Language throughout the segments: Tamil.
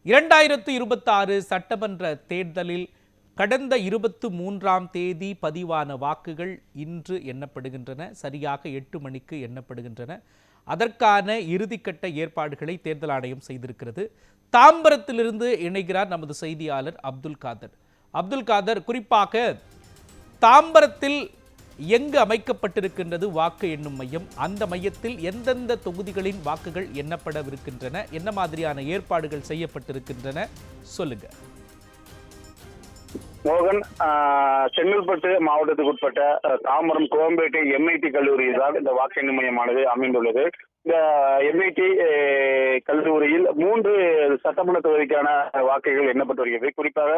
2026 சட்டமன்ற தேர்தலில் கடந்த 23ஆம் தேதி பதிவான வாக்குகள் இன்று எண்ணப்படுகின்றன. சரியாக 8 மணிக்கு எண்ணப்படுகின்றன. அதற்கான இறுதிக்கட்ட ஏற்பாடுகளை தேர்தல் ஆணையம் செய்திருக்கிறது. தாம்பரத்திலிருந்து இணைகிறார் நமது செய்தியாளர் அப்துல் காதர். அப்துல் காதர், குறிப்பாக தாம்பரத்தில் எங்கு அமைக்கப்பட்டிருக்கின்றது வாக்கு எண்ணும் மையம்? அந்த மையத்தில் எந்தெந்த தொகுதிகளின் வாக்குகள் எண்ணப்படவிருக்கின்றன? என்ன மாதிரியான ஏற்பாடுகள் செய்யப்பட்டிருக்கின்றன? சொல்லுங்க மோகன். செங்கல்பட்டு மாவட்டத்துக்கு உட்பட்ட தாம்பரம் கோயம்பேட்டை MIT கல்லூரியில் தான் இந்த வாக்கு எண்ணும் மையமானது அமைந்துள்ளது. இந்த MIT கல்லூரியில் 3 சட்டமன்ற தொகுதிக்கான வாக்குகள் எண்ணப்பட்டு வருகிறது. குறிப்பாக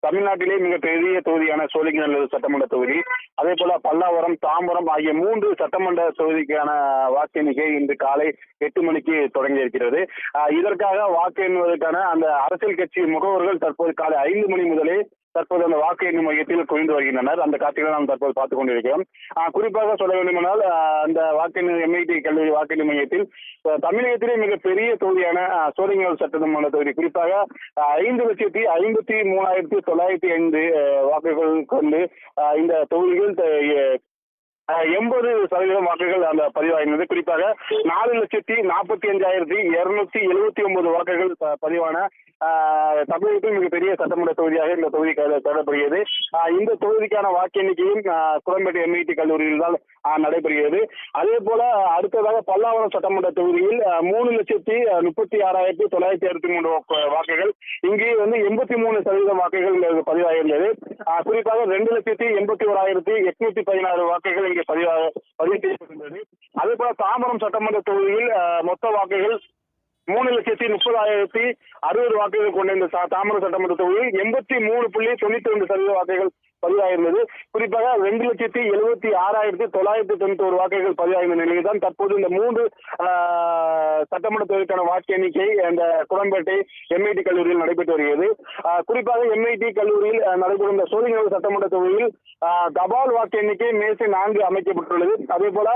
தமிழ்நாட்டிலே மிகப்பெரிய தொகுதியான சோழிங்கநல்லூர் சட்டமன்ற தொகுதி, அதே போல பல்லாவரம், தாம்பரம் ஆகிய 3 சட்டமன்ற தொகுதிக்கான வாக்கு எண்ணிக்கை இன்று காலை 8 மணிக்கு தொடங்கி இருக்கிறது. இதற்காக வாக்கு எண்ணுவதற்கான அந்த அரசியல் கட்சி முகவர்கள் தற்போது காலை 5 மணி முதலே தற்போது அந்த வாக்கு எண்ணும் மையத்தில் குவிந்து வருகின்றனர். அந்த காட்சிகளை நாம் தற்போது பார்த்துக் கொண்டிருக்கிறோம். குறிப்பாக சொல்ல வேண்டுமானால் அந்த வாக்கு MIT கல்லூரி வாக்கு எண்ணும் மையத்தில் தமிழகத்திலே மிகப்பெரிய தொகுதியான சோழிங்கநல்லூர் சட்டமன்ற தொகுதி, குறிப்பாக 5,53,905 வாக்குகள் கொண்டு இந்த தொகுதிகள் 80% வாக்குகள் அந்த பதிவாகினது. குறிப்பாக 4,45,279 வாக்குகள் பதிவான தமிழகத்தில் மிகப்பெரிய சட்டமன்ற தொகுதியாக இந்த தொகுதி கருதப்படுகிறது. இந்த தொகுதிக்கான வாக்கு எண்ணிக்கையும் கோயம்பேட்டை MIT கல்லூரியில் தான் நடைபெறுகிறது. அதே போல அடுத்ததாக பல்லாவரம் சட்டமன்ற தொகுதியில் 3,36,963 வாக்குகள், இங்கே 83% வாக்குகள் பதிவாகியுள்ளது. குறிப்பாக 2,81,816 வாக்குகள் இங்கே பதிவு செய்யப்பட்டுள்ளது. அதே போல தாம்பரம் சட்டமன்ற தொகுதியில் மொத்த வாக்குகள் 3,30,060 வாக்குகள் கொண்ட இந்த தாம்பரம் சட்டமன்ற தொகுதியில் 83.92% வாக்குகள் பதிவாகியிருந்தது. குறிப்பாக 2,76,991 வாக்குகள் பதிவாகிய நிலையில் தான் தற்போது இந்த 3 சட்டமன்ற தொகுதிக்கான வாக்கு எண்ணிக்கை இந்த குளம்பேட்டை MIT கல்லூரியில் நடைபெற்று வருகிறது. குறிப்பாக MIT கல்லூரியில் நடைபெறும் இந்த சோழிங்கநல்லூர் சட்டமன்ற தொகுதியில் தபால் வாக்கு எண்ணிக்கை மேசை 4 அமைக்கப்பட்டுள்ளது. அதே போல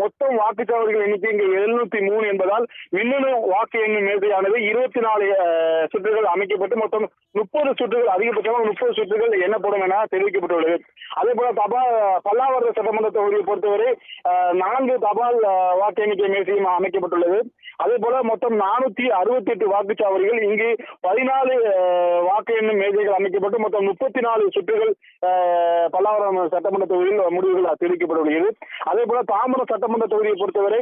மொத்தம் வாக்குச்சாவடிகள் எண்ணிக்கை இங்கே 703 என்பதால் மின்னணு வாக்கு எண்ணும் மேசையானது 24 சுற்றுகள் அமைக்கப்பட்டு மொத்தம் 30 சுற்றுகள், அதிகபட்சமாக 30 சுற்றுகள் எண்ணப்படும் என தெரிவிக்கப்பட்டுள்ளது. அதே போல பல்லாவரம் சட்டமன்ற தொகுதியை பொறுத்தவரை 4 தபால் வாக்கு எண்ணிக்கை மேசையும் அமைக்கப்பட்டுள்ளது. அதே போல மொத்தம் 468 வாக்குச்சாவடிகள், இங்கு 14 வாக்கு எண்ணும் மேசைகள் அமைக்கப்பட்டு மொத்தம் 34 சுற்றுகள் பல்லாவரம் சட்டமன்ற தொகுதியில் முடிவுகள் தெரிவிக்கப்பட்டுள்ளது. அதே போல தாம்பரம் சட்டமன்ற தொகுதியை பொறுத்தவரை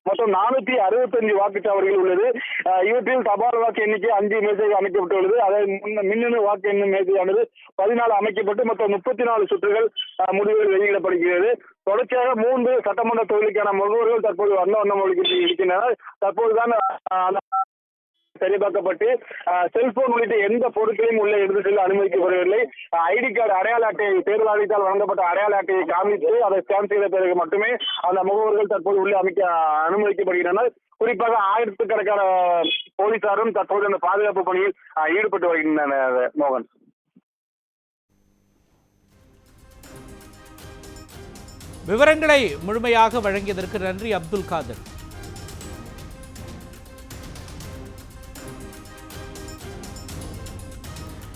மொத்தம் 465 வாக்குச்சாவடிகள் உள்ளது. இவற்றில் தபால் வாக்கு எண்ணிக்கை 5 மேசைகள் அமைக்கப்பட்டுள்ளது. அதை மின்னணு வாக்கு எண்ணும் மேசையானது 14 அமைக்கப்பட்டு மொத்தம் 34 சுற்றுகள் முடிவுகள் வெளியிடப்படுகிறது. தொடர்ச்சியாக 3 சட்டமன்ற தொகுதிக்கான முகவர்கள் தற்போது வண்ணம் இருக்கின்றனர். தற்போதுதான் சரிபார்க்கப்பட்டு செல்போன் உள்ளிட்ட எந்த பொருட்களையும் உள்ள எடுத்து செல்ல அனுமதிக்கப்படவில்லை. ID கார்டு, அடையாள அட்டை, தேர்தல் ஆணையத்தால் வழங்கப்பட்ட அடையாள அட்டையை காமித்து அதை ஸ்கேன் செய்த பிறகு மட்டுமே அந்த முகவர்கள் தற்போது உள்ளே அனுமதிக்கப்படுகின்றனர். குறிப்பாக 1000கணக்கான போலீசாரும் தற்போது அந்த பாதுகாப்பு பணியில் ஈடுபட்டு வருகின்றனர். மோகன், விவரங்களை முழுமையாக வழங்கியதற்கு நன்றி அப்துல் காதர்.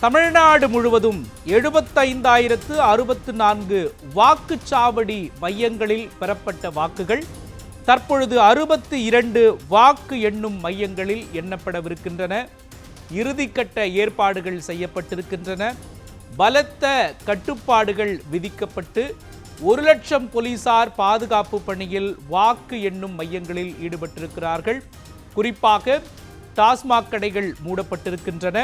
தமிழ்நாடு முழுவதும் 75,064 வாக்குச்சாவடி மையங்களில் பெறப்பட்ட வாக்குகள் தற்பொழுது 62 வாக்கு எண்ணும் மையங்களில் எண்ணப்படவிருக்கின்றன. இறுதிக்கட்ட ஏற்பாடுகள் செய்யப்பட்டிருக்கின்றன. பலத்த கட்டுப்பாடுகள் விதிக்கப்பட்டு 1,00,000 போலீசார் பாதுகாப்பு பணியில் வாக்கு எண்ணும் மையங்களில் ஈடுபட்டிருக்கிறார்கள். குறிப்பாக டாஸ்மாக் கடைகள் மூடப்பட்டிருக்கின்றன.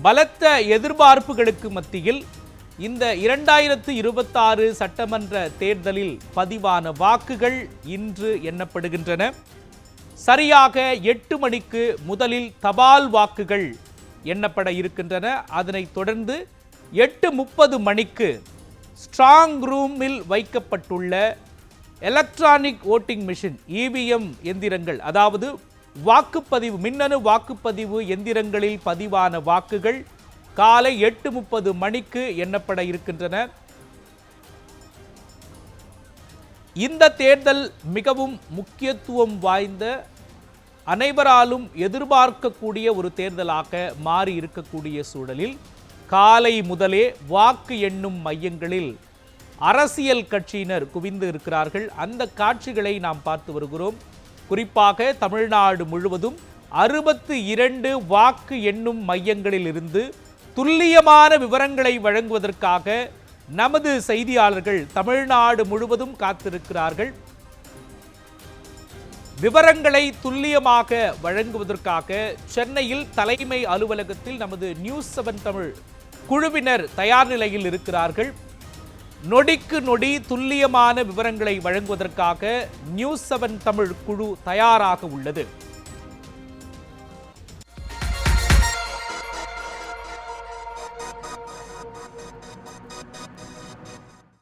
பலத்த எதிர்பார்ப்புகளுக்கு மத்தியில் இந்த 2026 சட்டமன்ற தேர்தலில் பதிவான வாக்குகள் இன்று எண்ணப்படுகின்றன. சரியாக 8 மணிக்கு முதலில் தபால் வாக்குகள் எண்ணப்பட இருக்கின்றன. அதனைத் தொடர்ந்து 8:30 மணிக்கு ஸ்ட்ராங் ரூமில் வைக்கப்பட்டுள்ள எலக்ட்ரானிக் ஓட்டிங் மிஷின் EVM எந்திரங்கள், அதாவது வாக்குப்பதிவு மின்னணு வாக்குப்பதிவு எந்திரங்களில் பதிவான வாக்குகள் காலை 8:30 மணிக்கு எண்ணப்பட இருக்கின்றன. இந்த தேர்தல் மிகவும் முக்கியத்துவம் வாய்ந்த அனைவராலும் எதிர்பார்க்கக்கூடிய ஒரு தேர்தலாக மாறி இருக்கக்கூடிய சூழலில் காலை முதலே வாக்கு எண்ணும் மையங்களில் அரசியல் கட்சியினர் குவிந்து இருக்கிறார்கள். அந்த காட்சிகளை நாம் பார்த்து வருகிறோம். குறிப்பாக தமிழ்நாடு முழுவதும் 62 வாக்கு எண்ணும் மையங்களில் இருந்து துல்லியமான விவரங்களை வழங்குவதற்காக நமது செய்தியாளர்கள் தமிழ்நாடு முழுவதும் காத்திருக்கிறார்கள். விவரங்களை துல்லியமாக வழங்குவதற்காக சென்னையில் தலைமை அலுவலகத்தில் நமது நியூஸ் 7 தமிழ் குழுவினர் தயார் நிலையில் இருக்கிறார்கள். நொடிக்கு நொடி துல்லியமான விவரங்களை வழங்குவதற்காக நியூஸ் 7 தமிழ் குழு தயாராக உள்ளது.